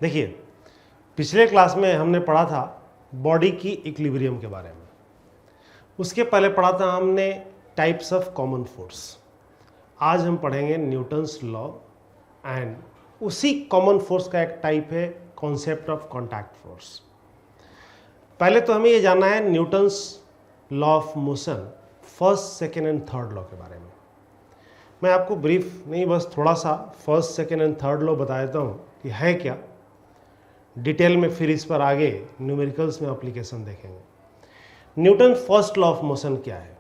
देखिए, पिछले क्लास में हमने पढ़ा था बॉडी की इक्विलिब्रियम के बारे में। उसके पहले पढ़ा था हमने टाइप्स ऑफ कॉमन फोर्स। आज हम पढ़ेंगे न्यूटन्स लॉ एंड उसी कॉमन फोर्स का एक टाइप है कॉन्सेप्ट ऑफ कॉन्टैक्ट फोर्स। पहले तो हमें ये जानना है Newton's law of motion, first, second and third law के बारे में। मैं आपको ब्रीफ नहीं, बस थोड़ा सा first, second and third law बता देता हूँ कि है क्या। डिटेल में फिर इस पर आगे न्यूमेरिकल्स में एप्लीकेशन देखेंगे। Newton first law of motion क्या है,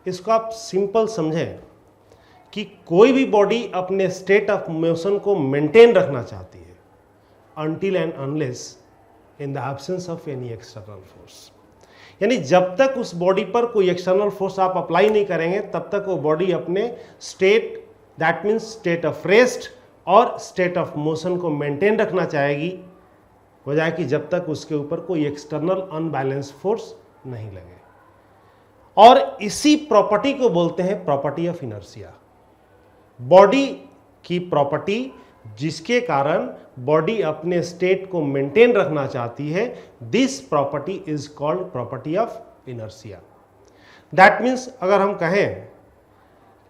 इसको आप सिंपल समझें कि कोई भी बॉडी अपने स्टेट ऑफ मोशन को मेंटेन रखना चाहती है until and unless in the absence of any external force. यानी जब तक उस बॉडी पर कोई एक्सटर्नल फोर्स आप अप्लाई नहीं करेंगे तब तक वो बॉडी अपने state, that means state of rest और स्टेट ऑफ मोशन को मेंटेन रखना चाहेगी, वजह कि जब तक उसके ऊपर कोई एक्सटर्नल अनबैलेंस फोर्स नहीं लगे। और इसी प्रॉपर्टी को बोलते हैं प्रॉपर्टी ऑफ इनर्शिया। बॉडी की प्रॉपर्टी जिसके कारण बॉडी अपने स्टेट को मेंटेन रखना चाहती है, this property is called property of inertia. That means अगर हम कहें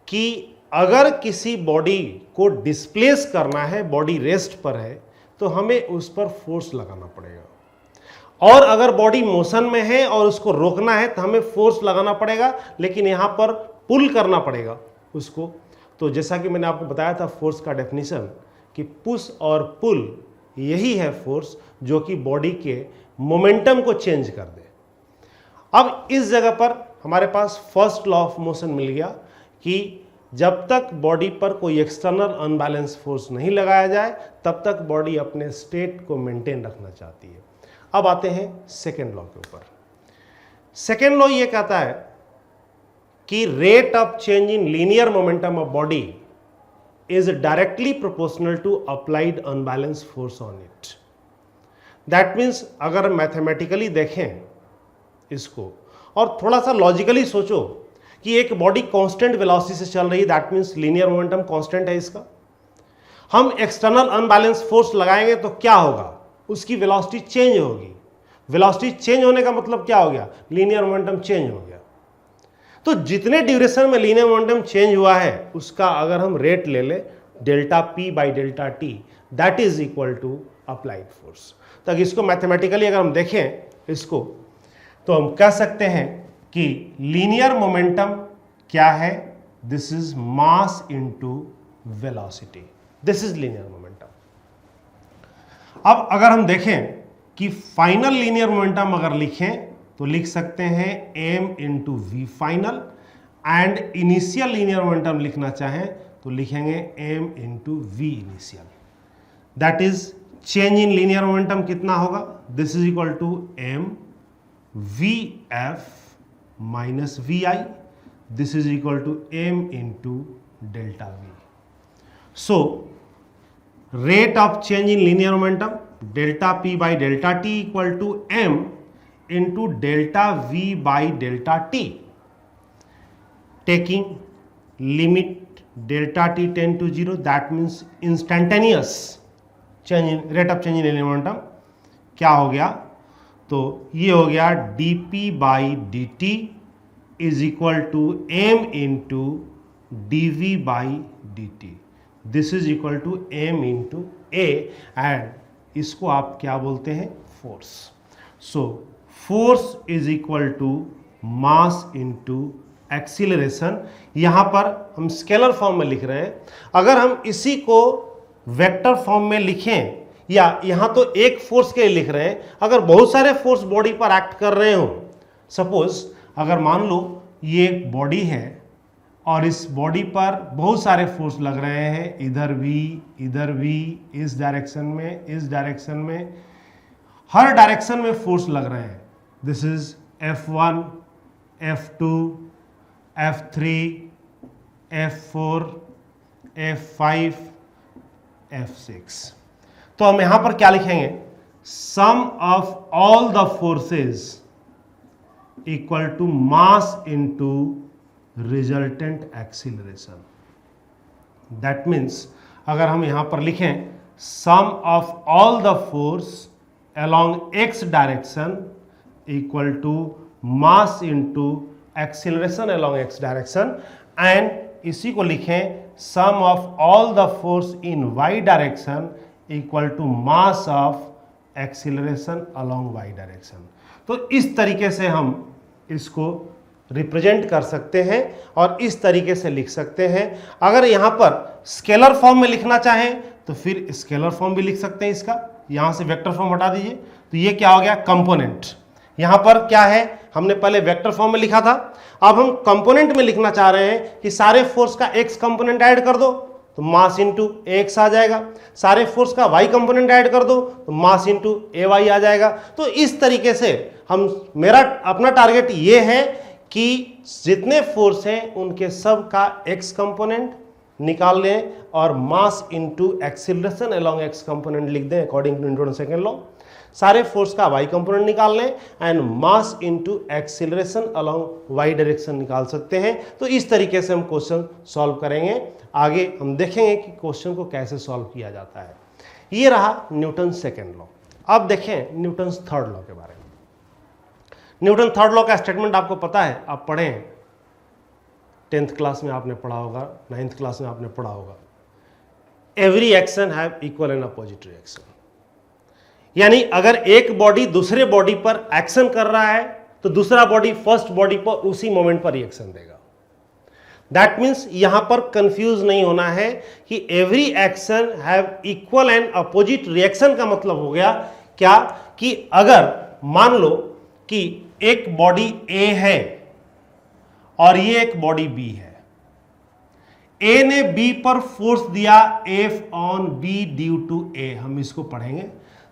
कि अगर किसी बॉडी को डिस्प्लेस करना है, बॉडी रेस्ट पर है, तो हमें उस पर फोर्स लगाना पड़ेगा। और अगर बॉडी मोशन में है और उसको रोकना है तो हमें फोर्स लगाना पड़ेगा, लेकिन यहां पर पुल करना पड़ेगा उसको। तो जैसा कि मैंने आपको बताया था फोर्स का डेफिनेशन कि पुश और पुल यही है फोर्स जो कि बॉडी के मोमेंटम को चेंज कर दे। अब इस जगह पर हमारे पास फर्स्ट लॉ ऑफ मोशन मिल गया कि जब तक बॉडी पर कोई एक्सटर्नल अनबैलेंस फोर्स नहीं लगाया जाए तब तक बॉडी अपने स्टेट को मेंटेन रखना चाहती है। अब आते हैं सेकेंड लॉ के ऊपर। सेकेंड लॉ ये कहता है कि rate of change in linear momentum of body is directly proportional to applied unbalanced force on it. That means अगर मैथमेटिकली देखें इसको और थोड़ा सा लॉजिकली सोचो कि एक बॉडी कांस्टेंट वेलोसिटी से चल रही है, that means linear momentum constant है इसका। हम एक्सटर्नल अनबैलेंस फोर्स लगाएंगे तो क्या होगा, उसकी वेलोसिटी चेंज होगी। वेलोसिटी चेंज होने का मतलब क्या हो गया, लीनियर मोमेंटम चेंज हो गया। तो जितने ड्यूरेशन में लीनियर मोमेंटम चेंज हुआ है उसका अगर हम रेट ले ले delta P by delta T, that is equal to applied force. तो इसको मैथमेटिकली अगर हम देखें इसको तो हम कह सकते हैं कि लीनियर मोमेंटम क्या है, this is mass into velocity, this is linear momentum. अब अगर हम देखें कि फाइनल लीनियर मोमेंटम अगर लिखें तो लिख सकते हैं m into V final, and initial linear momentum लिखना चाहें तो लिखेंगे m into V initial. That is change in linear momentum कितना होगा, this is equal to m V F minus V I, this is equal to m into delta V. So rate of change in linear momentum delta P by delta T equal to m into delta v by delta t, taking limit delta t tend to 0, that means instantaneous change in rate of change in linear momentum क्या हो गया, तो ये हो गया dp by dt is equal to m into dv by dt, this is equal to m into a, and इसको आप क्या बोलते हैं, force. So force is equal to mass into acceleration. यहां पर हम स्केलर फॉर्म में लिख रहे हैं। अगर हम इसी को वेक्टर फॉर्म में लिखें, या यहां तो एक फोर्स के लिए लिख रहे हैं, अगर बहुत सारे फोर्स बॉडी पर एक्ट कर रहे हो, सपोज अगर मान लो ये एक बॉडी है और इस बॉडी पर बहुत सारे फोर्स लग रहे हैं, इधर भी, इस डायरेक्शन में, इस डायरेक्शन में, हर डायरेक्शन में फोर्स लग रहे हैं। This is F1, F2, F3, F4, F5, F6। तो हम यहां पर क्या लिखेंगे, sum of all the forces equal to mass into resultant acceleration. That means अगर हम यहां पर लिखें sum of all the force along x direction equal to mass into acceleration along x direction and इसी को लिखें sum of all the force in y direction equal to mass of acceleration along y direction। तो इस तरीके से हम इसको represent कर सकते हैं और इस तरीके से लिख सकते हैं। अगर यहाँ पर स्केलर फॉर्म में लिखना चाहें तो फिर स्केलर फॉर्म भी लिख सकते हैं इसका। यहां से वेक्टर फॉर्म हटा दीजिए तो ये क्या हो गया, कंपोनेंट। यहां पर क्या है, हमने पहले वेक्टर फॉर्म में लिखा था, अब हम कंपोनेंट में लिखना चाह रहे हैं कि सारे फोर्स का एक्स कंपोनेंट ऐड कर दो तो मास इंटू एक्स आ जाएगा, सारे फोर्स का वाई कंपोनेंट ऐड कर दो तो मास इंटू ए वाई आ जाएगा। तो इस तरीके से मेरा अपना टारगेट ये है कि जितने फोर्स हैं उनके सब का एक्स कंपोनेंट निकाल लें और mass into acceleration along X component लिख दें according to Newton second law. सारे फोर्स का वाई कंपोनेंट निकाल लें and mass into acceleration along Y direction निकाल सकते हैं। तो इस तरीके से हम क्वेश्चन सॉल्व करेंगे। आगे हम देखेंगे कि क्वेश्चन को कैसे सॉल्व किया जाता है। ये रहा न्यूटन सेकंड लॉ। अब देखें न्यूटन थर्ड लॉ के बारे में। न्यूटन थर्ड लॉ का स्टेटमेंट आपको पता है, आप पढ़ें, 10th क्लास में आपने पढ़ा होगा, 9th क्लास में आपने पढ़ा होगा। Every action have equal and opposite reaction. यानी अगर एक बॉडी दूसरे बॉडी पर एक्शन कर रहा है तो दूसरा बॉडी फर्स्ट बॉडी पर उसी मोमेंट पर रिएक्शन देगा। दैट मीन्स यहां पर कंफ्यूज नहीं होना है कि every action have equal and opposite reaction का मतलब हो गया क्या कि अगर मान लो कि एक बॉडी ए है और ये एक बॉडी बी है, ए ने बी पर फोर्स दिया F on B due to A, हम इसको पढ़ेंगे।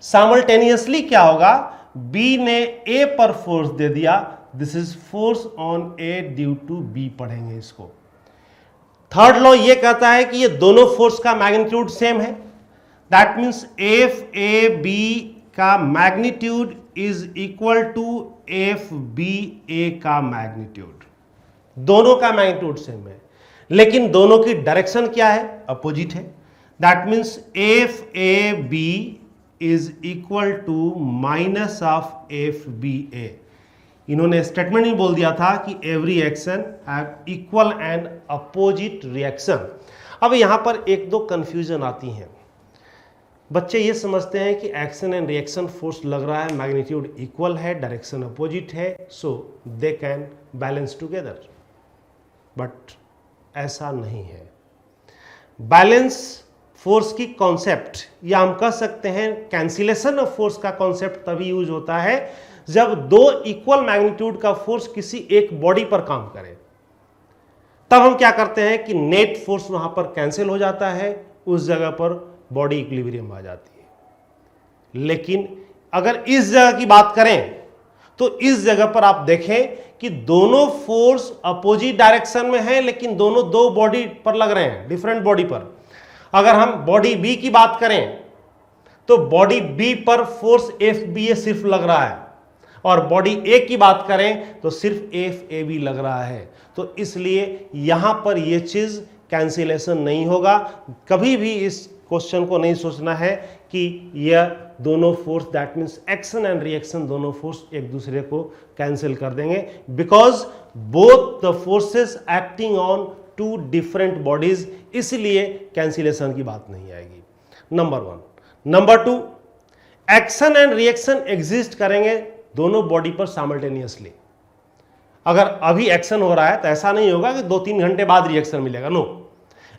साइमल्टेनियसली क्या होगा, बी ने ए पर फोर्स दे दिया, this is force on A due to B, पढ़ेंगे इसको। थर्ड लॉ ये कहता है कि ये दोनों फोर्स का मैग्नीट्यूड सेम है। That means F A B का magnitude is equal to F B A का मैग्नीट्यूड। दोनों का मैग्नीट्यूड सेम है, लेकिन दोनों की डायरेक्शन क्या है, अपोजिट है। That means F A B is equal to minus of F B A. इन्होंने स्टेटमेंट ही बोल दिया था कि every action have equal and opposite reaction. अब यहां पर एक दो कंफ्यूजन आती हैं। बच्चे ये समझते हैं कि एक्शन एंड रिएक्शन फोर्स लग रहा है, मैग्नीट्यूड इक्वल है, डायरेक्शन अपोजिट है, so they can balance together, but ऐसा नहीं है। बैलेंस फोर्स की कॉन्सेप्ट, या हम कह सकते हैं कैंसिलेशन ऑफ फोर्स का कॉन्सेप्ट तभी यूज होता है जब दो इक्वल मैग्नीट्यूड का फोर्स किसी एक बॉडी पर काम करे। तब हम क्या करते हैं कि नेट फोर्स वहां पर कैंसिल हो जाता है, उस जगह पर बॉडी इक्विलिब्रियम आ जाती है। लेकिन अगर इस जगह की बात करें तो इस जगह पर आप देखें कि दोनों फोर्स अपोजिट डायरेक्शन में है, लेकिन दोनों दो बॉडी पर लग रहे हैं, डिफरेंट बॉडी पर। अगर हम बॉडी बी की बात करें तो बॉडी बी पर फोर्स एफ बी ए सिर्फ लग रहा है, और बॉडी ए की बात करें तो सिर्फ एफ ए बी लग रहा है। तो इसलिए यहां पर यह चीज कैंसिलेशन नहीं होगा। कभी भी इस क्वेश्चन को नहीं सोचना है कि यह दोनों force, that means action and reaction, दोनों फोर्स एक दूसरे को कैंसिल कर देंगे, because both the forces acting on two different bodies, इसलिए कैंसिलेशन की बात नहीं आएगी। Number one. Number two, action and reaction exist करेंगे दोनों बॉडी पर साइमल्टेनियसली। अगर अभी एक्शन हो रहा है तो ऐसा नहीं होगा कि 2-3 घंटे बाद रिएक्शन मिलेगा, नो।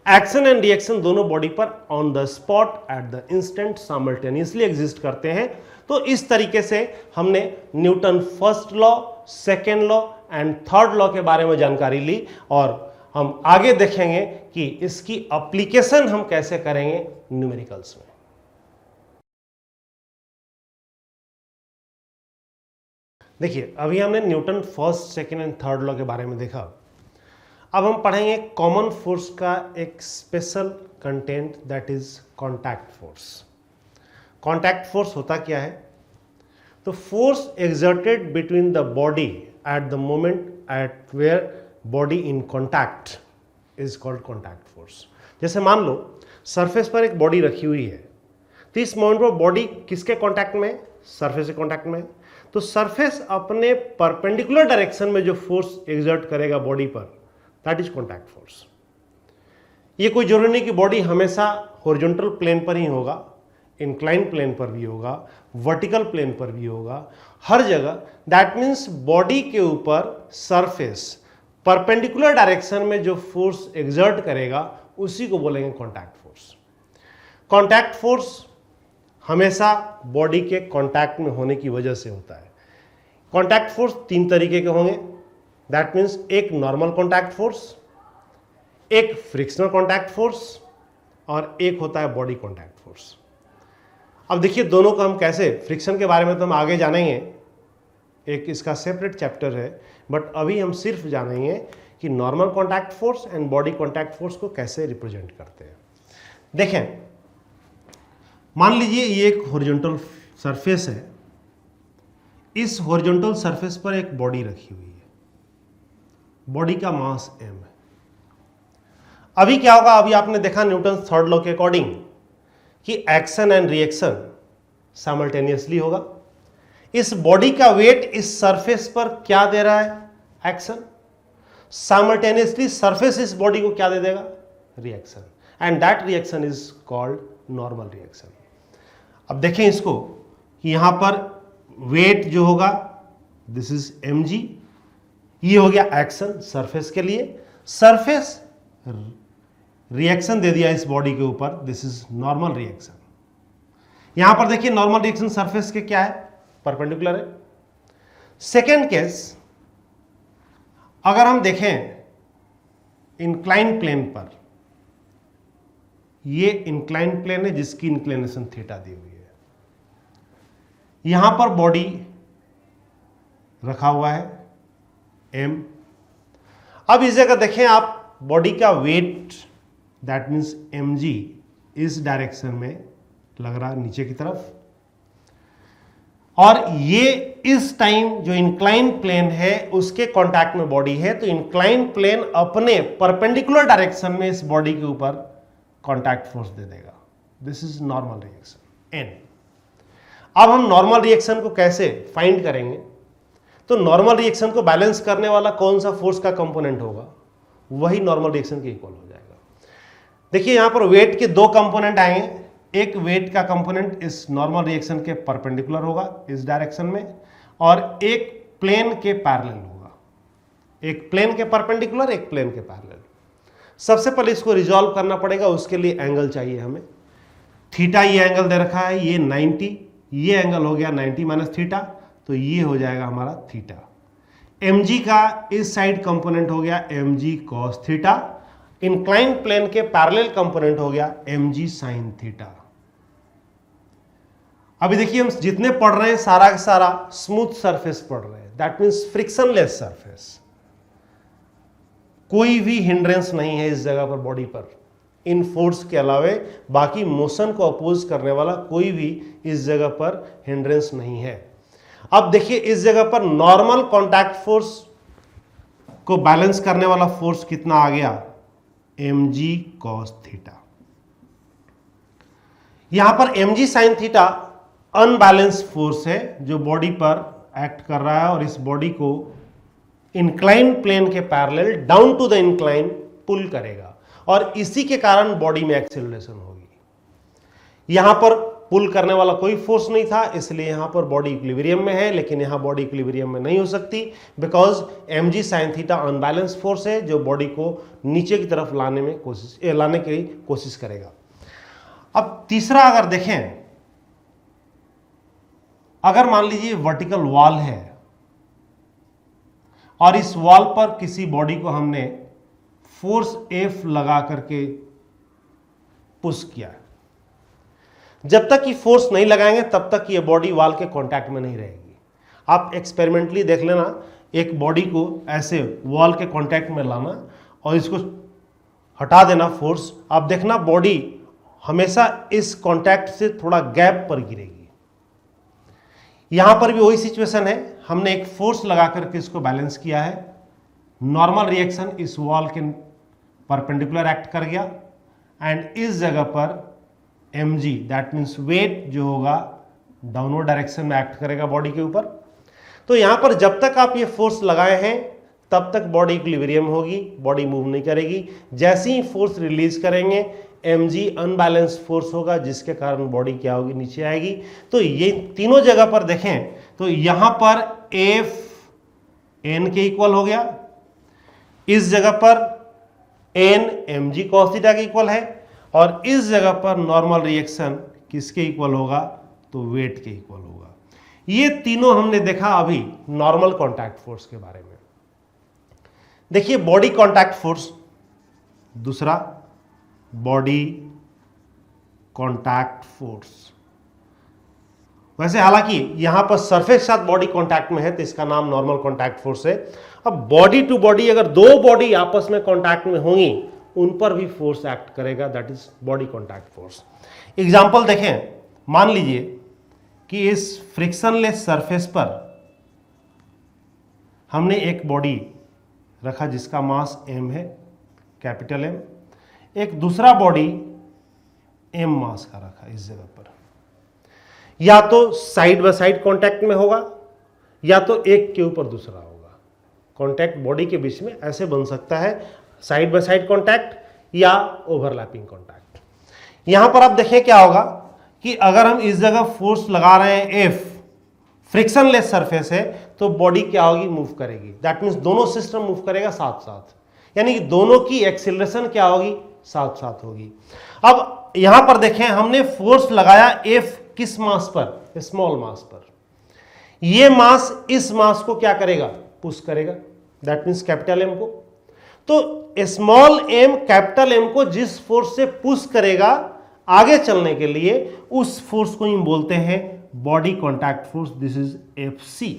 एक्शन एंड रिएक्शन दोनों बॉडी पर on the spot at the instant simultaneously exist करते हैं। तो इस तरीके से हमने Newton first law, second law and third law के बारे में जानकारी ली, और हम आगे देखेंगे कि इसकी एप्लीकेशन हम कैसे करेंगे न्यूमेरिकल्स में। देखिए, अभी हमने Newton first, second and third law के बारे में देखा। अब हम पढ़ेंगे कॉमन फोर्स का एक special content, that is contact force. Contact force होता क्या है? तो force exerted between the body at the moment at where body in contact is called contact force. जैसे मान लो सरफेस पर एक बॉडी रखी हुई है, तो इस मोमेंट पर बॉडी किसके कांटेक्ट में है? सरफेस के कांटेक्ट में है। तो सरफेस अपने परपेंडिकुलर डायरेक्शन में जो फोर्स एक्सर्ट करेगा बॉडी पर, दैट इज कांटेक्ट फोर्स। ये कोई जरूरी नहीं कि बॉडी हमेशा हॉरिजॉन्टल प्लेन पर ही होगा, इंक्लाइन प्लेन पर भी होगा, वर्टिकल प्लेन पर भी होगा, हर जगह। दैट मीन्स बॉडी के ऊपर सरफेस परपेंडिकुलर डायरेक्शन में जो फोर्स एक्सर्ट करेगा उसी को बोलेंगे कांटेक्ट फोर्स। कांटेक्ट फोर्स हमेशा बॉडी के कांटेक्ट में होने की वजह से होता है। कांटेक्ट फोर्स 3 तरीके के होंगे। दैट मीन्स एक नॉर्मल कांटेक्ट फोर्स, एक फ्रिक्शनल कांटेक्ट फोर्स और एक होता है बॉडी कांटेक्ट फोर्स। अब देखिए दोनों को हम कैसे, फ्रिक्शन के बारे में तो हम आगे जानेंगे, एक इसका सेपरेट चैप्टर है, बट अभी हम सिर्फ जानेंगे कि normal contact force and body contact force को कैसे रिप्रेजेंट करते हैं। देखें, मान लीजिए ये एक हॉरिजॉन्टल सरफेस है, इस हॉरिजॉन्टल सरफेस पर एक बॉडी रखी हुई है, बॉडी का मास m है। अभी क्या होगा, अभी आपने देखा न्यूटन थर्ड लॉ के अकॉर्डिंग कि एक्शन एंड रिएक्शन साइमल्टेनियसली होगा। इस बॉडी का वेट इस सरफेस पर क्या दे रहा है? एक्शन। साइमल्टेनियसली सरफेस इस बॉडी को क्या दे देगा? Reaction, and that reaction is called normal reaction. अब देखें इसको कि यहां पर वेट जो होगा दिस इज mg, ये हो गया एक्शन सरफेस के लिए, सरफेस रिएक्शन दे दिया इस बॉडी के ऊपर, दिस इज नॉर्मल रिएक्शन। यहां पर देखिए नॉर्मल रिएक्शन सरफेस के क्या है? परपेंडिकुलर है। सेकेंड केस, अगर हम देखें इंक्लाइन प्लेन पर, ये इंक्लाइन प्लेन है जिसकी इंक्लिनेशन थीटा दी हुई है, यहां पर बॉडी रखा हुआ है m। अब इस जगह देखें आप, बॉडी का वेट दैट मीन्स mg इस डायरेक्शन में लग रहा है नीचे की तरफ, और ये इस टाइम जो इंक्लाइन प्लेन है उसके कांटेक्ट में बॉडी है, तो इंक्लाइन प्लेन अपने परपेंडिकुलर डायरेक्शन में इस बॉडी के ऊपर कांटेक्ट फोर्स दे देगा। This is normal reaction n। अब हम नॉर्मल रिएक्शन को कैसे फाइंड करेंगे? तो नॉर्मल रिएक्शन को बैलेंस करने वाला कौन सा फोर्स का कंपोनेंट होगा, वही नॉर्मल रिएक्शन के इक्वल हो जाएगा। देखिए यहां पर वेट के 2 कंपोनेंट आएंगे, एक वेट का कंपोनेंट इस नॉर्मल रिएक्शन के परपेंडिकुलर होगा इस डायरेक्शन में, और एक प्लेन के पैरेलल होगा, एक प्लेन के परपेंडिकुलर, एक प्लेन के पैरेलल। सबसे पहले इसको रिजॉल्व करना पड़ेगा, उसके लिए एंगल चाहिए हमें। थीटा ये एंगल दे रखा है, ये 90, ये एंगल हो गया 90 माइनस थीटा, तो ये हो जाएगा हमारा थीटा। mg का इस साइड कंपोनेंट हो गया mg cos theta, incline plane के पैरेलल कंपोनेंट हो गया mg sin थीटा। अभी देखिए हम जितने पढ़ रहे हैं सारा का सारा स्मूथ सरफेस पढ़ रहे हैं, दैट मीन्स फ्रिक्शनलेस सरफेस, कोई भी हिंड्रेंस नहीं है इस जगह पर बॉडी पर, इन फोर्स के अलावे बाकी मोशन को अपोज करने वाला कोई भी इस जगह पर हिंड्रेंस नहीं है। अब देखिए इस जगह पर नॉर्मल कांटेक्ट फोर्स को बैलेंस करने वाला फोर्स कितना आ गया? mg cos theta. यहां पर mg sin theta unbalance force है जो बॉडी पर एक्ट कर रहा है और इस बॉडी को इंक्लाइन प्लेन के parallel down to the incline pull करेगा, और इसी के कारण बॉडी में एक्सेलरेशन होगी। यहां पर पुल करने वाला कोई फोर्स नहीं था, इसलिए यहां पर बॉडी इक्विलिब्रियम में है, लेकिन यहां बॉडी इक्विलिब्रियम में नहीं हो सकती, because mg sin theta unbalance force है जो बॉडी को नीचे की तरफ लाने की कोशिश करेगा। अब तीसरा अगर देखें, अगर मान लीजिए वर्टिकल वॉल है और इस वॉल पर किसी बॉडी को हमने फोर्स F लगा करके पुश किया, जब तक ये फोर्स नहीं लगाएंगे तब तक ये बॉडी वॉल के कांटेक्ट में नहीं रहेगी। आप एक्सपेरिमेंटली देख लेना, एक बॉडी को ऐसे वॉल के कांटेक्ट में लाना और इसको हटा देना फोर्स, आप देखना बॉडी हमेशा इस कांटेक्ट से थोड़ा गैप पर गिरेगी। यहां पर भी वही सिचुएशन है, हमने एक फोर्स लगा करके इसको बैलेंस किया है, नॉर्मल रिएक्शन इस वॉल के परपेंडिकुलर एक्ट कर गया, एंड इस जगह पर mg, दैट मीन्स वेट जो होगा डाउनवर्ड डायरेक्शन में एक्ट करेगा बॉडी के ऊपर। तो यहां पर जब तक आप ये फोर्स लगाए हैं तब तक बॉडी इक्विलिब्रियम होगी, बॉडी मूव नहीं करेगी। जैसे ही फोर्स रिलीज करेंगे mg अनबैलेंस फोर्स होगा, जिसके कारण बॉडी क्या होगी, नीचे आएगी। तो ये तीनों जगह पर देखें तो यहां पर F n के इक्वल हो गया, इस जगह पर n mg cos थीटा के इक्वल है, और इस जगह पर नॉर्मल रिएक्शन किसके इक्वल होगा, तो वेट के इक्वल होगा। ये तीनों हमने देखा अभी नॉर्मल कॉन्टैक्ट फोर्स के बारे में। देखिए बॉडी कॉन्टैक्ट फोर्स, दूसरा बॉडी कॉन्टैक्ट फोर्स। वैसे हालांकि यहां पर सरफेस के साथ बॉडी कॉन्टैक्ट में है तो इसका नाम नॉर्मल कॉन्टैक्ट फोर्स है। अब बॉडी टू बॉडी अगर दो बॉडी आपस में कॉन्टैक्ट में होंगी उन पर भी फोर्स एक्ट करेगा, that is body contact force. Example देखें, मान लीजिए कि इस फ्रिक्शनलेस सरफेस पर हमने एक बॉडी रखा जिसका मास m है, कैपिटल M, एक दूसरा बॉडी m मास का रखा इस जगह पर। या तो साइड बाय साइड कांटेक्ट में होगा या तो एक के ऊपर दूसरा होगा। कांटेक्ट बॉडी के बीच में ऐसे बन सकता है, साइड बाय साइड कांटेक्ट या ओवरलैपिंग कांटेक्ट। यहां पर आप देखें क्या होगा कि अगर हम इस जगह फोर्स लगा रहे हैं F, फ्रिक्शनलेस सरफेस है, तो बॉडी क्या होगी, मूव करेगी। दैट मीन्स दोनों सिस्टम मूव करेगा साथ साथ, यानी कि दोनों की एक्सीलरेशन क्या होगी, साथ साथ होगी। अब यहां पर देखें हमने फोर्स लगाया F किस मास पर, स्मॉल मास पर। ये मास इस मास को क्या करेगा, पुश करेगा, दैट मीन्स कैपिटल M को। तो स्मॉल m कैपिटल M को जिस फोर्स से पुश करेगा आगे चलने के लिए, उस फोर्स को हम बोलते हैं body contact force, this is Fc।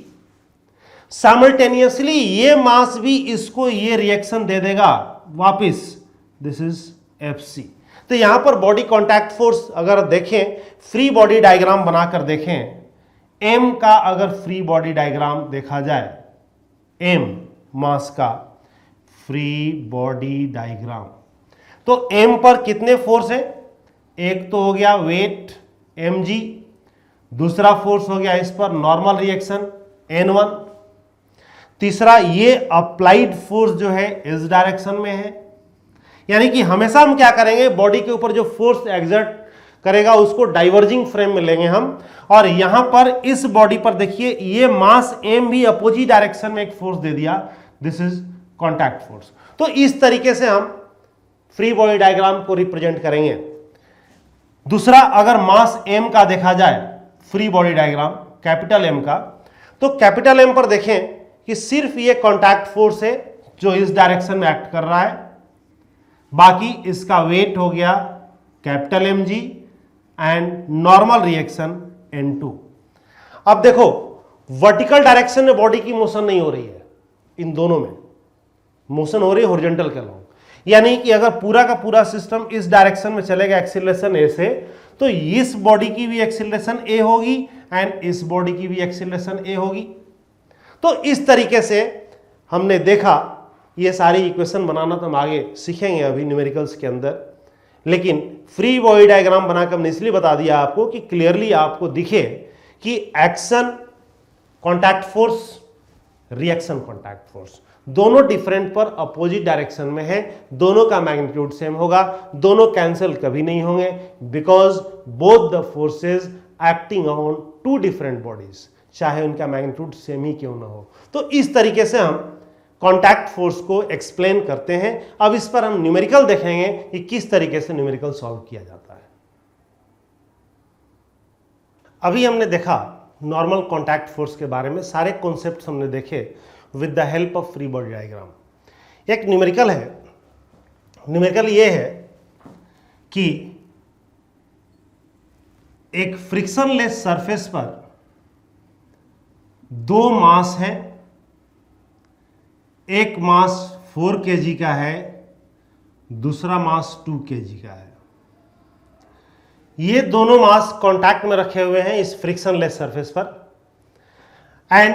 Simultaneously ये मास भी इसको ये रिएक्शन दे देगा वापिस, दिस इज Fc। तो यहां पर बॉडी कॉन्टैक्ट फोर्स अगर देखें, फ्री बॉडी डायग्राम बनाकर देखें, m का अगर फ्री बॉडी डायग्राम देखा जाए, m मास का फ्री बॉडी डायग्राम, तो m पर कितने फोर्स है, एक तो हो गया वेट mg, दूसरा फोर्स हो गया इस पर नॉर्मल रिएक्शन n1, तीसरा ये अप्लाइड फोर्स जो है इस डायरेक्शन में है। यानी कि हमेशा हम क्या करेंगे, बॉडी के ऊपर जो फोर्स एग्जर्ट करेगा उसको डाइवर्जिंग फ्रेम में लेंगे हम, और यहां पर इस बॉडी पर देखिए ये मास m भी अपोजिट डायरेक्शन में एक फोर्स दे दिया, दिस इज कॉन्टैक्ट फोर्स। तो इस तरीके से हम फ्री बॉडी डायग्राम को रिप्रेजेंट करेंगे। दूसरा, अगर मास m का देखा जाए free body diagram capital M का, तो कैपिटल M पर देखें कि सिर्फ ये कॉन्टैक्ट फोर्स है जो इस डायरेक्शन में एक्ट कर रहा है, बाकी इसका वेट हो गया capital mg and normal reaction n2। अब देखो वर्टिकल डायरेक्शन में बॉडी की मोशन नहीं हो रही है, इन दोनों में मोशन हो रही है हॉरिजॉन्टल के अलॉन्ग। यानी कि अगर पूरा का पूरा सिस्टम इस डायरेक्शन में चलेगा एक्सीलरेशन a से, तो इस बॉडी की भी एक्सीलरेशन a होगी एंड इस बॉडी की भी एक्सीलरेशन a होगी। तो इस तरीके से हमने देखा, ये सारी इक्वेशन बनाना तो हम आगे सीखेंगे अभी न्यूमेरिकल्स के अंदर, लेकिन फ्री बॉडी डायग्राम बनाकर हमने इसलिए बता दिया आपको कि क्लियरली आपको दिखे कि action contact force, reaction contact force दोनों डिफरेंट पर अपोजिट डायरेक्शन में है, दोनों का मैग्नीट्यूड सेम होगा, दोनों कैंसिल कभी नहीं होंगे, because both the forces acting on two different bodies, चाहे उनका मैग्नीट्यूड सेम ही क्यों ना हो। तो इस तरीके से हम कॉन्टैक्ट फोर्स को एक्सप्लेन करते हैं। अब इस पर हम न्यूमेरिकल देखेंगे कि किस तरीके से न्यूमेरिकल सॉल्व किया जाता है। अभी हमने देखा नॉर्मल कॉन्टैक्ट फोर्स के बारे में, सारे कॉन्सेप्ट्स हमने देखे with the help of free body diagram. एक न्यूमेरिकल है, न्यूमेरिकल ये है कि एक फ्रिक्शनलेस सरफेस पर दो मास है, एक मास 4 kg का है, दूसरा मास 2 kg का है। ये दोनों मास कांटेक्ट में रखे हुए हैं इस फ्रिक्शनलेस सरफेस पर, एंड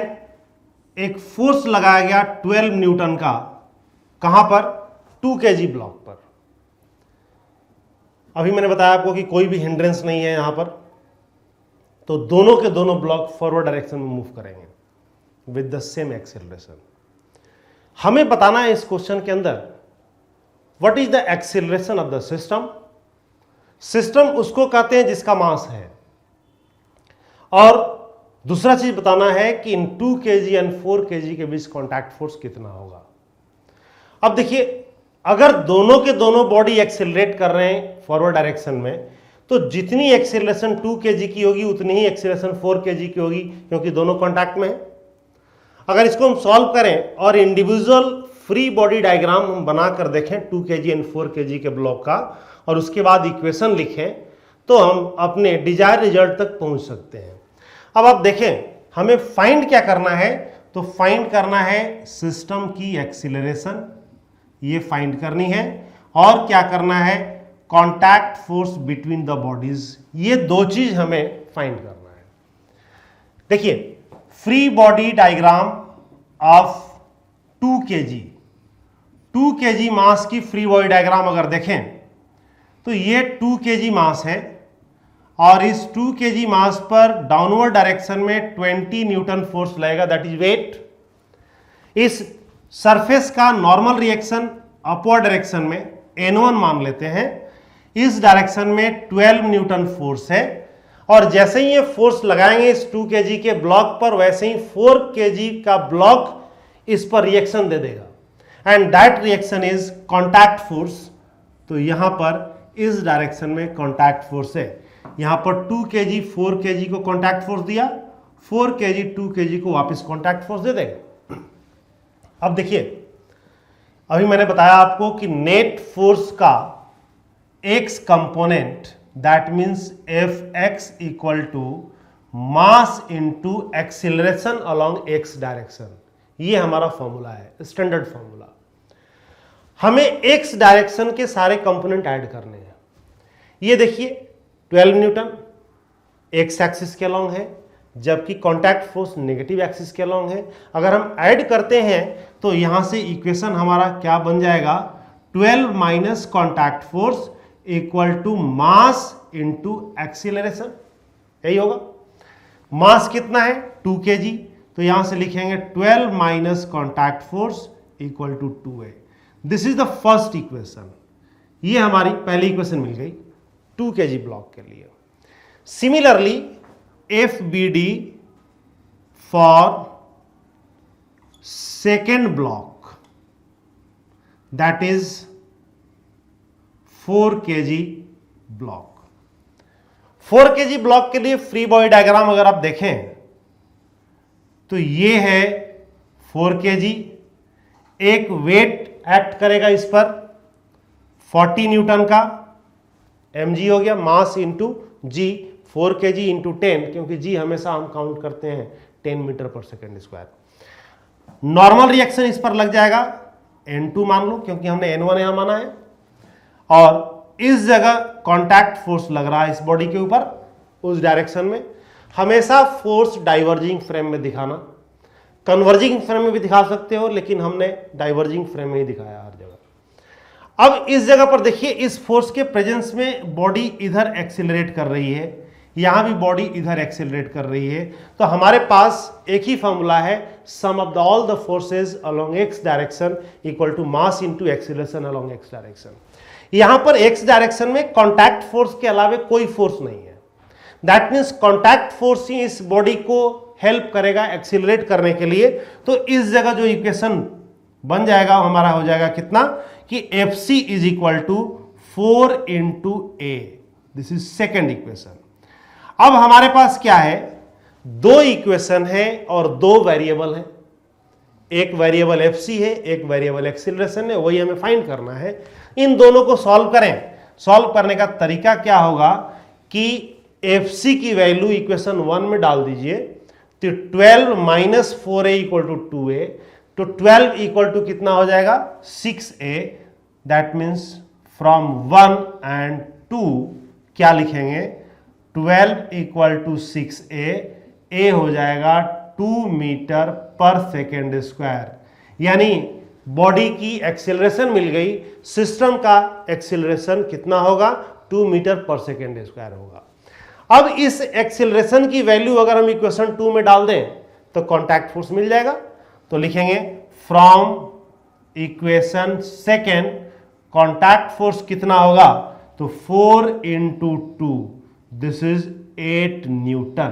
एक फोर्स लगाया गया 12 न्यूटन का, कहां पर, 2 kg ब्लॉक पर। अभी मैंने बताया आपको कि कोई भी हिंड्रेंस नहीं है यहां पर, तो दोनों के दोनों ब्लॉक फॉरवर्ड डायरेक्शन में मूव करेंगे विद द सेम एक्सेलरेशन। हमें बताना है इस क्वेश्चन के अंदर what is the acceleration of the system. System उसको कहते हैं जिसका मास है, और दूसरा चीज बताना है कि इन 2 kg एंड 4 kg के बीच कॉन्टैक्ट फोर्स कितना होगा। अब देखिए, अगर दोनों के दोनों बॉडी एक्सेलरेट कर रहे हैं फॉरवर्ड डायरेक्शन में, तो जितनी एक्सेलरेशन 2 kg की होगी उतनी ही एक्सेलरेशन 4 kg की होगी, क्योंकि दोनों कॉन्टैक्ट में है। अगर इसको हम सॉल्व करें और इंडिविजुअल फ्री बॉडी डायग्राम हम बनाकर देखें 2 kg एंड 4 kg के ब्लॉक का, और उसके बाद इक्वेशन लिखें, तो हम अपने डिजायर रिजल्ट तक पहुंच सकते हैं। अब आप देखें, हमें फाइंड क्या करना है, तो फाइंड करना है सिस्टम की एक्सीलरेशन, ये फाइंड करनी है, और क्या करना है, contact force between the bodies, ये दो चीज हमें फाइंड करना है। देखिए, free body diagram of 2 kg मास की फ्री बॉडी डायग्राम अगर देखें, तो ये 2 kg मास है, और इस 2 kg मास पर डाउनवर्ड डायरेक्शन में 20 न्यूटन फोर्स लगेगा, दैट इज वेट। इस सरफेस का नॉर्मल रिएक्शन अपवर्ड डायरेक्शन में N1 मान लेते हैं, इस डायरेक्शन में 12 न्यूटन फोर्स है, और जैसे ही ये फोर्स लगाएंगे इस 2 kg के ब्लॉक पर, वैसे ही 4 kg का ब्लॉक इस पर रिएक्शन दे देगा, and that reaction is contact force. तो यहां पर इस डायरेक्शन में कॉन्टैक्ट फोर्स है, यहां पर 2 kg 4 kg को कॉन्टैक्ट फोर्स दिया, 4 kg 2 kg को वापस कॉन्टैक्ट फोर्स दे देगा। अब देखिए, अभी मैंने बताया आपको कि नेट फोर्स का x component, that means Fx equal to mass into acceleration along x direction, ये हमारा फॉर्मूला है, स्टैंडर्ड फॉर्मूला। हमें x डायरेक्शन के सारे कंपोनेंट ऐड करने हैं। ये देखिए 12 न्यूटन x एक्सिस के अलोंग है, जबकि कॉन्टैक्ट फोर्स नेगेटिव एक्सिस के अलोंग है। अगर हम ऐड करते हैं तो यहां से इक्वेशन हमारा क्या बन जाएगा, 12 minus contact force equal to mass into acceleration, यही होगा। मास कितना है 2 kg, तो यहां से लिखेंगे 12 minus contact force equal to 2a। This is the first equation, ये हमारी पहली इक्वेशन मिल गई 2 kg ब्लॉक के लिए। Similarly FBD for second block, that is 4 kg block. 4 kg block के लिए फ्री बॉडी डायग्राम अगर आप देखें तो ये है 4 kg, एक वेट एक्ट करेगा इस पर 40 न्यूटन का, mg हो गया, मास इंटू जी, 4 kg इंटू 10, क्योंकि जी हमेशा हम काउंट करते हैं 10 metre per second square. Normal reaction इस पर लग जाएगा N2 मान लो, क्योंकि हमने N1 यहां माना है, और इस जगह कॉन्टैक्ट फोर्स लग रहा है इस बॉडी के ऊपर, उस डायरेक्शन में। हमेशा फोर्स डाइवर्जिंग फ्रेम में दिखाना, कन्वर्जिंग फ्रेम में भी दिखा सकते हो, लेकिन हमने डाइवर्जिंग फ्रेम में ही दिखाया हर जगह। अब इस जगह पर देखिए, इस फोर्स के प्रेजेंस में बॉडी इधर एक्सेलरेट कर रही है, यहां भी बॉडी इधर एक्सेलरेट कर रही है, तो हमारे पास एक ही फॉर्मूला है, sum of the all the forces along x direction equal to mass into acceleration along x direction. यहां पर x डायरेक्शन में कॉन्टैक्ट फोर्स के अलावा कोई फोर्स नहीं है, दैट मींस कॉन्टैक्ट फोर्स ही इस बॉडी को हेल्प करेगा एक्सीलरेट करने के लिए। तो इस जगह जो इक्वेशन बन जाएगा हमारा हो जाएगा कितना, कि Fc is equal to 4 into a, this is second equation. अब हमारे पास क्या है, दो इक्वेशन है और दो वेरिएबल है, एक वेरिएबल Fc है, एक वेरिएबल एक्सीलरेशन है, वही हमें फाइंड करना है। इन दोनों को सॉल्व करें। सॉल्व करने का तरीका क्या होगा कि Fc की वैल्यू इक्वेशन 1 में डाल दीजिए, तो 12 minus 4a equal to 2a, तो 12 इक्वल टू कितना हो जाएगा 6a, that means from 1 and 2 क्या लिखेंगे, 12 इक्वल टू 6a, a हो जाएगा 2 मीटर पर सेकेंड स्क्वायर, यानी बॉडी की एक्सेलरेशन मिल गई। सिस्टम का एक्सेलरेशन कितना होगा, 2 मीटर पर सेकेंड स्क्वायर होगा। अब इस एक्सिलरेशन की वैल्यू अगर हम इक्वेशन 2 में डाल दें तो कॉन्टैक्ट फोर्स मिल जाएगा। तो लिखेंगे from equation second contact force कितना होगा, तो 4 × 2 दिस इज 8 न्यूटन।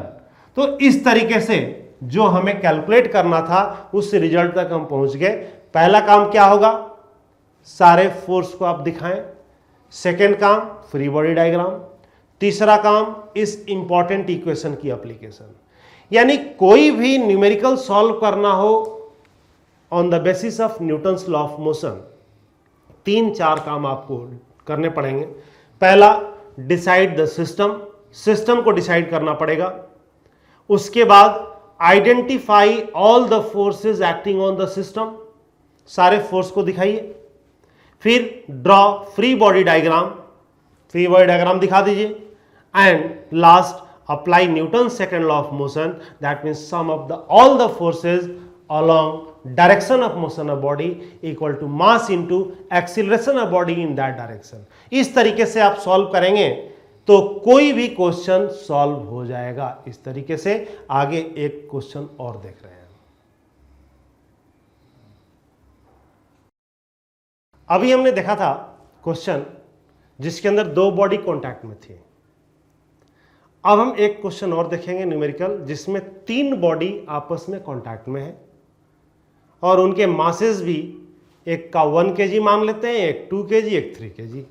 तो इस तरीके से जो हमें कैलकुलेट करना था उस रिजल्ट तक हम पहुंच गए। पहला काम क्या होगा, सारे फोर्स को आप दिखाएं। सेकेंड काम फ्री बॉडी डायग्राम। तीसरा काम इस इंपॉर्टेंट इक्वेशन की एप्लीकेशन। यानी कोई भी न्यूमेरिकल सॉल्व करना हो on the basis of Newton's law of motion, 3-4 काम आपको करने पड़ेंगे। पहला, डिसाइड द सिस्टम, सिस्टम को डिसाइड करना पड़ेगा। उसके बाद identify all the forces acting on the system, सारे फोर्स को दिखाइए। फिर draw free body diagram, free body diagram दिखा दीजिए। And last, apply Newton second law of motion, that means sum of the all the forces along direction of motion of body equal to mass into acceleration of body in that direction। इस तरीके से आप solve करेंगे तो कोई भी question solve हो जाएगा। इस तरीके से आगे एक क्वेश्चन और देख रहे हैं। अभी हमने देखा था क्वेश्चन जिसके अंदर 2 बॉडी कांटेक्ट में थी। अब हम एक क्वेश्चन और देखेंगे न्यूमेरिकल जिसमें 3 बॉडी आपस में कांटेक्ट में है और उनके मासेस भी, एक का 1 kg मान लेते हैं, एक 2 kg, एक 3 kg।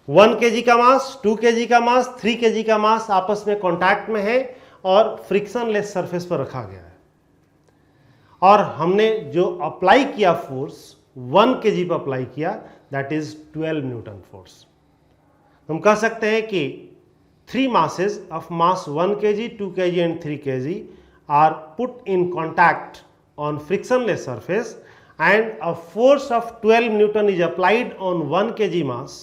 1 kg का मास, 2 kg का मास, 3 kg का मास आपस में कांटेक्ट में है और फ्रिक्शनलेस सरफेस पर रखा गया है। और हमने जो अप्लाई किया फोर्स 1 kg पर अप्लाई किया, दैट इज 12 न्यूटन फोर्स। हम कह सकते हैं कि 3 masses of mass 1 kg, 2 kg and 3 kg are put in contact on frictionless surface and a force of 12 Newton is applied on 1 kg mass.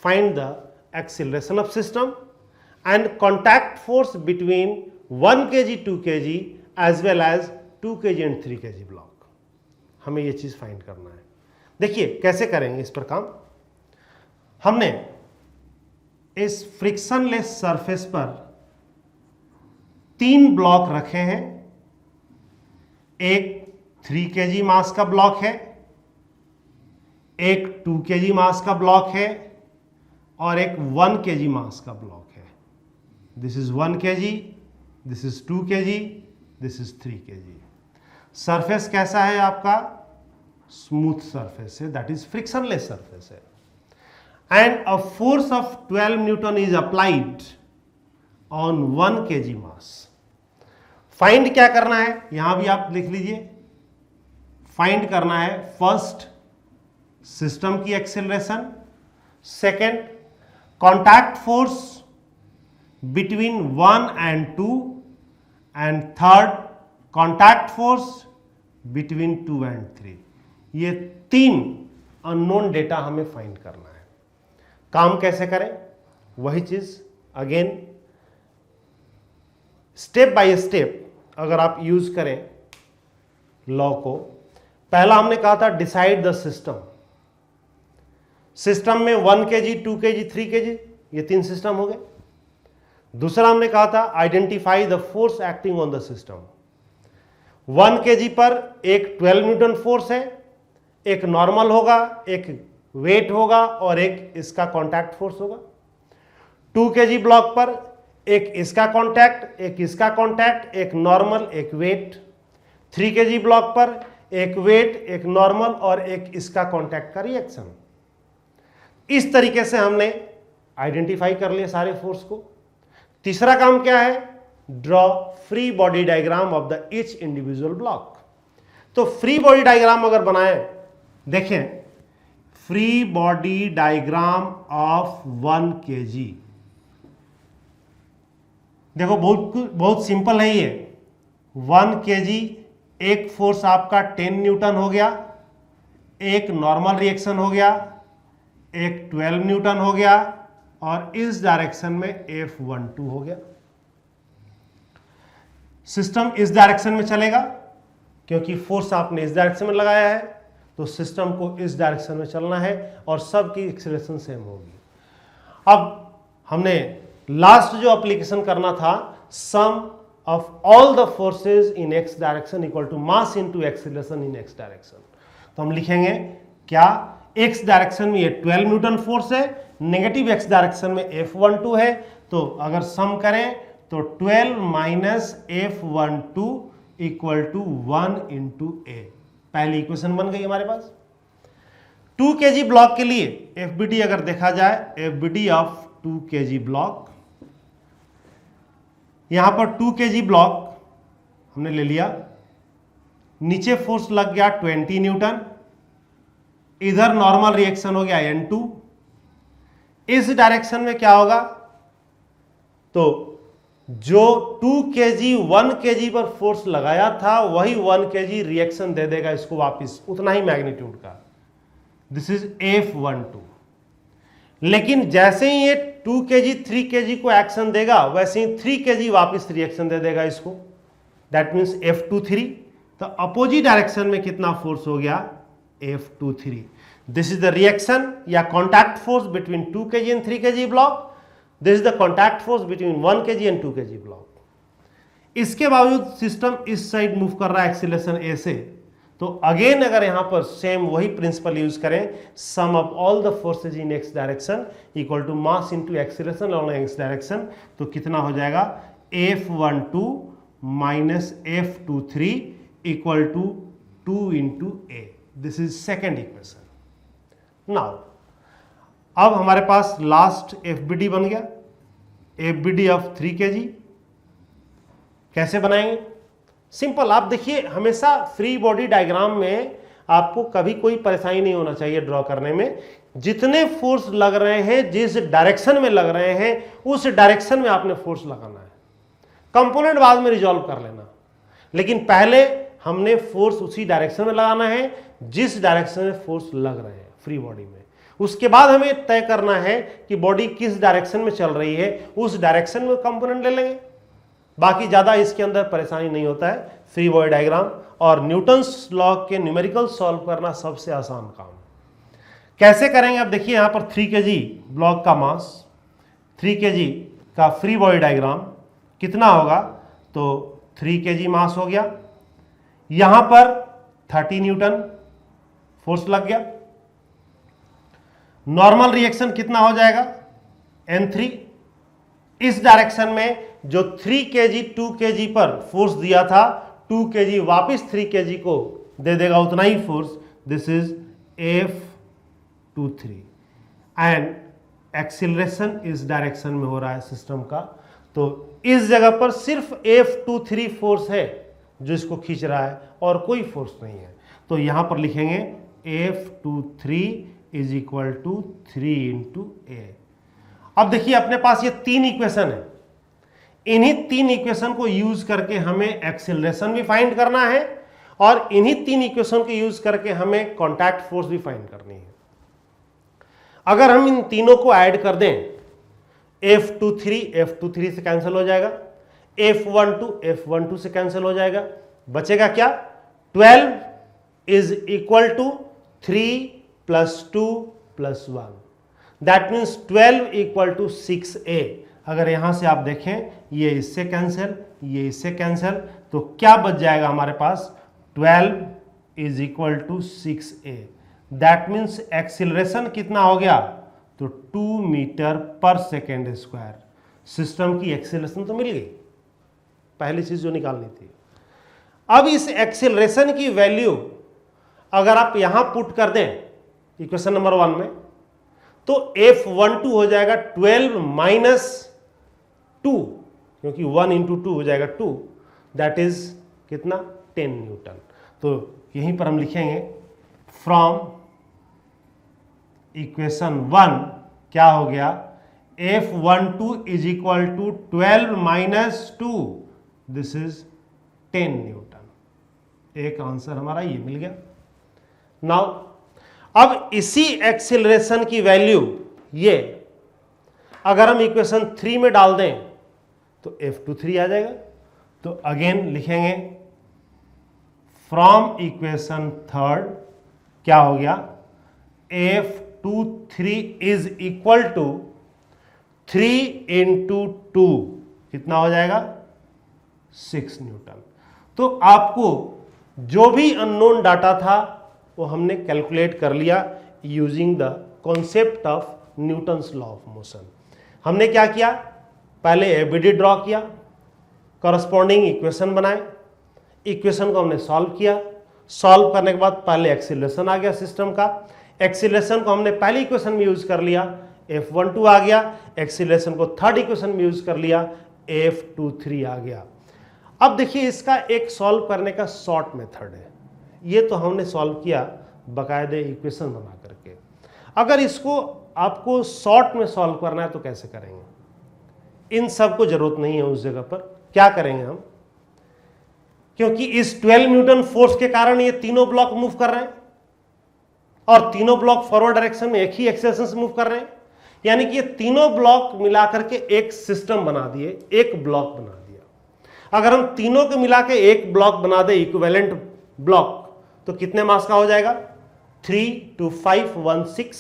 Find the acceleration of system and contact force between 1 kg, 2 kg as well as 2 kg and 3 kg block. हमें ये चीज़ find करना है। देखिए कैसे करेंगे इस पर काम। हमने इस फ्रिक्शनलेस सरफेस पर 3 ब्लॉक रखे हैं। एक 3 kg मास का ब्लॉक है, एक 2 kg मास का ब्लॉक है और एक 1 kg मास का ब्लॉक है। This is 1 kg, this is 2 kg, this is 3 kg। Surface कैसा है आपका, स्मूथ सरफेस है, दैट इज फ्रिक्शनलेस सरफेस है। And a force of 12 Newton is applied on 1 kg mass. Find क्या करना है, यहां भी आप लिख लीजिए। फाइंड करना है फर्स्ट सिस्टम की acceleration, second contact force between 1 and 2 and third contact force between 2 and 3। ये 3 अननोन डेटा हमें फाइंड करना है। काम कैसे करें, वही चीज अगेन स्टेप बाय स्टेप अगर आप यूज करें लॉ को। पहला हमने कहा था डिसाइड द सिस्टम। सिस्टम में 1 kg, 2 kg, 3 kg, ये 3 सिस्टम हो गए। दूसरा हमने कहा था identify the force acting on the system. 1 kg पर एक 12 न्यूटन फोर्स है, एक नॉर्मल होगा, एक वेट होगा और एक इसका कॉन्टैक्ट फोर्स होगा। 2 kg ब्लॉक पर एक इसका कॉन्टैक्ट, एक इसका कॉन्टैक्ट, एक नॉर्मल, एक वेट। 3 kg ब्लॉक पर एक वेट, एक नॉर्मल और एक इसका कॉन्टैक्ट का रिएक्शन। इस तरीके से हमने आइडेंटिफाई कर लिया सारे फोर्स को। तीसरा काम क्या है, draw free body diagram of the each individual block. तो फ्री बॉडी डायग्राम अगर बनाएं, देखें free body diagram of 1 kg। देखो बहुत सिंपल है ये। 1 kg एक फोर्स आपका 10 न्यूटन हो गया, एक नॉर्मल रिएक्शन हो गया, एक 12 न्यूटन हो गया और इस डायरेक्शन में F12 हो गया। सिस्टम इस डायरेक्शन में चलेगा क्योंकि फोर्स आपने इस डायरेक्शन में लगाया है, तो सिस्टम को इस डायरेक्शन में चलना है और सबकी एक्सेलरेशन सेम होगी। अब हमने लास्ट जो एप्लीकेशन करना था, sum of all the forces in x direction equal to mass into acceleration in x direction. तो हम लिखेंगे क्या, एक्स डायरेक्शन में ये 12 न्यूटन फोर्स है, नेगेटिव एक्स डायरेक्शन में F12 है, तो अगर सम करें तो 12 minus F12 equal to 1 into A. पहली इक्वेशन बन गई हमारे पास। 2 kg ब्लॉक के लिए FBD अगर देखा जाए, FBD ऑफ 2 kg ब्लॉक, यहां पर 2 kg ब्लॉक हमने ले लिया, नीचे फोर्स लग गया 20 न्यूटन, इधर नॉर्मल रिएक्शन हो गया N2। इस डायरेक्शन में क्या होगा, तो जो 2 kg 1 kg पर फोर्स लगाया था वही 1 kg रिएक्शन दे देगा इसको वापस, उतना ही मैग्नीट्यूड का। This is F12। लेकिन जैसे ही ये 2 kg 3 kg को एक्शन देगा वैसे ही 3 kg वापस रिएक्शन दे देगा इसको, दैट मीन्स F23। तो अपोजिट डायरेक्शन में कितना फोर्स हो गया, F23। This is the reaction या contact force between 2 kg and 3 kg block. This is the contact force between 1 kg and 2 kg block. इसके बावजूद सिस्टम इस साइड मूव कर रहा है एक्सीलरेशन ए से, तो अगेन अगर यहां पर सेम वही प्रिंसिपल यूज करें, sum of all the forces in x direction equal to mass into acceleration on x direction, तो कितना हो जाएगा, F12 minus F23 equal to 2 into a. This is second equation. Now अब हमारे पास last FBD बन गया, FBD of 3 kg। कैसे बनाएंगे, सिंपल। आप देखिए हमेशा फ्री बॉडी डायग्राम में आपको कभी कोई परेशानी नहीं होना चाहिए ड्रॉ करने में। जितने फोर्स लग रहे हैं, जिस डायरेक्शन में लग रहे हैं, उस डायरेक्शन में आपने फोर्स लगाना है। कंपोनेंट बाद में रिजॉल्व कर लेना, लेकिन पहले हमने फोर्स उसी डायरेक्शन में लगाना है जिस डायरेक्शन में फोर्स लग रहे हैं फ्री बॉडी में। उसके बाद हमें तय करना है कि बॉडी किस डायरेक्शन में चल रही है, उस डायरेक्शन में कंपोनेंट ले लेंगे। बाकी ज़्यादा इसके अंदर परेशानी नहीं होता है। फ्री बॉडी डायग्राम और न्यूटन्स लॉ के न्यूमेरिकल सॉल्व करना सबसे आसान काम। कैसे करेंगे, अब देखिए यहाँ पर 3 kg ब्लॉक का मास, 3 kg का फ्री बॉडी डायग्राम कितना होगा, तो 3 kg मास हो गया, यहाँ पर 30 न्यूटन फोर्स लग गया, नॉर्मल रिएक्शन कितना हो जाएगा, N3। इस डायरेक्शन में जो 3 kg 2 kg पर फोर्स दिया था, 2 kg वापस 3 kg को दे देगा उतना ही force. This is F23 and acceleration इस डायरेक्शन में हो रहा है सिस्टम का, तो इस जगह पर सिर्फ F23 फोर्स है जो इसको खींच रहा है और कोई फोर्स नहीं है। तो यहां पर लिखेंगे F23 is equal to 3 into a. अब देखिए अपने पास ये 3 इक्वेशन है, इन्हीं 3 इक्वेशन को यूज करके हमें एक्सेलरेशन भी फाइंड करना है और इन्हीं 3 इक्वेशन को यूज करके हमें कॉन्टैक्ट फोर्स भी फाइंड करनी है। अगर हम इन तीनों को ऐड कर दें, F23 से कैंसिल हो जाएगा, F12 से कैंसिल हो जाएगा, बचेगा क्या, 12 is equal to 3 plus 2 plus 1, that means 12 equal to 6a। अगर यहां से आप देखें, ये इससे कैंसिल, ये इससे कैंसिल, तो क्या बच जाएगा हमारे पास, 12 is equal to 6a। That means acceleration कितना हो गया, तो 2 metre per second square. System की एक्सीलरेशन तो मिल गई, पहली चीज जो निकालनी थी। अब इस एक्सीलरेशन की वैल्यू अगर आप यहां पुट कर दें इक्वेशन नंबर 1 में, तो F12 हो जाएगा 12 माइनस 2, क्योंकि 1 इंटू 2 हो जाएगा 2, दैट इज कितना, 10 न्यूटन। तो यहीं पर हम लिखेंगे फ्रॉम इक्वेशन 1 क्या हो गया, F12 is equal to 12 minus 2, this is 10 newton. एक आंसर हमारा ये मिल गया। नाउ अब इसी एक्सीलरेशन की वैल्यू ये अगर हम इक्वेशन 3 में डाल दें तो F23 आ जाएगा। तो अगेन लिखेंगे फ्रॉम इक्वेशन 3 क्या हो गया, F23 इज इक्वल टू 3 × 2 कितना हो जाएगा 6 न्यूटन। तो आपको जो भी अननोन डाटा था वो हमने कैलकुलेट कर लिया using the concept of Newton's law of motion. हमने क्या किया, पहले एबीडी ड्रॉ किया, करस्पॉन्डिंग इक्वेशन बनाए, इक्वेशन को हमने सॉल्व किया, सॉल्व करने के बाद पहले एक्सीलरेशन आ गया सिस्टम का, एक्सीलरेशन को हमने पहली इक्वेशन में यूज कर लिया, F12 आ गया, एक्सीलरेशन को थर्ड इक्वेशन में यूज कर लिया, F23 आ गया। अब देखिए इसका एक सॉल्व करने का शॉर्ट मेथड है, ये तो हमने सॉल्व किया बाकायदे इक्वेशन बना करके। अगर इसको आपको शॉर्ट में सॉल्व करना है तो कैसे करेंगे, इन सब को जरूरत नहीं है उस जगह पर। क्या करेंगे हम, क्योंकि इस 12 न्यूटन फोर्स के कारण ये तीनों ब्लॉक मूव कर रहे हैं और तीनों ब्लॉक फॉरवर्ड डायरेक्शन में एक ही एक्सेलेरेशन से मूव कर रहे हैं, यानी कि ये तीनों ब्लॉक मिलाकर के एक सिस्टम बना दिए, एक ब्लॉक बना दिया। अगर हम तीनों को मिला के एक ब्लॉक बना दे, इक्विवेलेंट ब्लॉक, तो कितने मास का हो जाएगा 3 2 5 1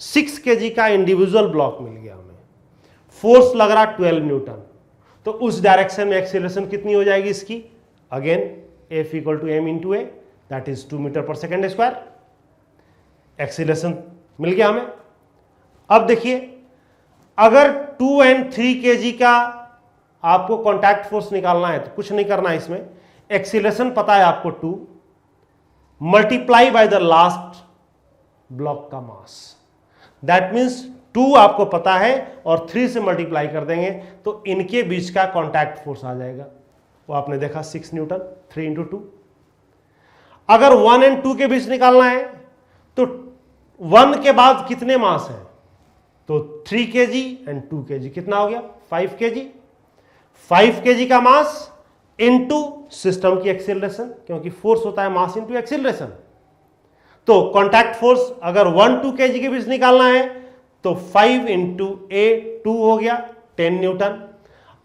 6 kg का इंडिविजुअल ब्लॉक मिल गया हमें। फोर्स लग रहा 12 न्यूटन, तो उस डायरेक्शन में एक्सीलरेशन कितनी हो जाएगी इसकी, again F = m × a, that is 2 मीटर/सेकंड²। एक्सीलरेशन मिल गया हमें। अब देखिए अगर 2 और 3 kg का आपको कॉन्टैक्ट फोर्स निकालना है तो कुछ नहीं करना है, इसमें एक्सीलरेशन पता है आपको 2 multiply by the last block का मास, दैट मीन्स 2 आपको पता है और 3 से मल्टीप्लाई कर देंगे तो इनके बीच का कॉन्टैक्ट फोर्स आ जाएगा, वो आपने देखा 6 न्यूटन 3 × 2। अगर 1 और 2 के बीच निकालना है तो 1 के बाद कितने मास हैं, तो 3 kg और 2 kg, कितना हो गया 5 kg। 5 kg का मास इनटू सिस्टम की एक्सीलरेशन, क्योंकि फोर्स होता है मास इनटू एक्सीलरेशन। तो कॉन्टैक्ट फोर्स अगर 1 2 kg के बीच निकालना है तो 5 × a 2 हो गया 10 न्यूटन,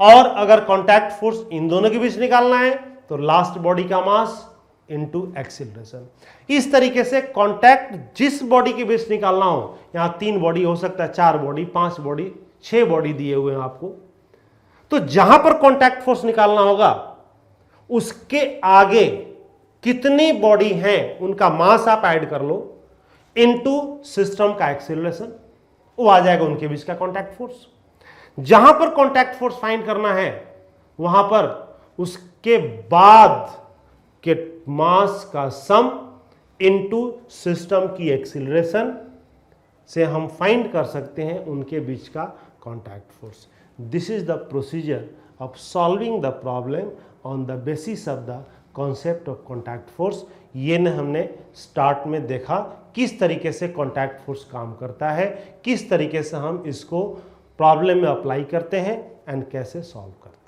और अगर कॉन्टैक्ट फोर्स इन दोनों के बीच निकालना है तो लास्ट बॉडी का मास इनटू एक्सीलरेशन। इस तरीके से कॉन्टैक्ट जिस बॉडी के बीच निकालना हो, यहां 3 बॉडी हो सकता है, 4 बॉडी, 5 बॉडी, 6 बॉडी दिए हुए हैं आपको, तो जहां पर कॉन्टैक्ट फोर्स निकालना होगा उसके आगे कितनी बॉडी हैं उनका मास आप ऐड कर लो इनटू सिस्टम का एक्सीलरेशन, वो आ जाएगा उनके बीच का कॉन्टैक्ट फोर्स। जहां पर कॉन्टैक्ट फोर्स फाइंड करना है वहां पर उसके बाद के मास का सम इनटू सिस्टम की एक्सीलरेशन से हम फाइंड कर सकते हैं उनके बीच का contact force. This is the procedure of solving the problem on the basis of the concept of contact force. ये न हमने स्टार्ट में देखा किस तरीके से कॉन्टैक्ट फोर्स काम करता है, किस तरीके से हम इसको प्रॉब्लम में अप्लाई करते हैं एंड कैसे सॉल्व करते हैं।